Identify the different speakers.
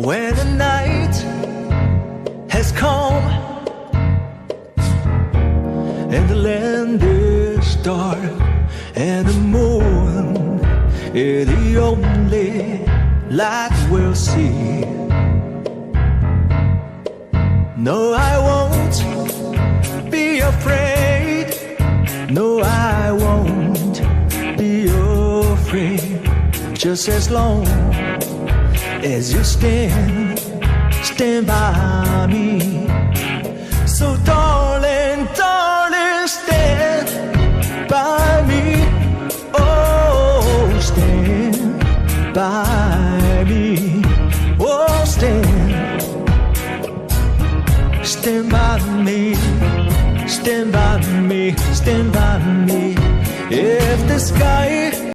Speaker 1: When the night has come and the land is dark and the moon is the only light we'll see. No, I won't be afraid. No, I won't be afraid. Just as long as you stand by me. So darling, darling, stand by me. Oh, stand by me. Oh, stand by me. Stand by me, stand by me. If the sky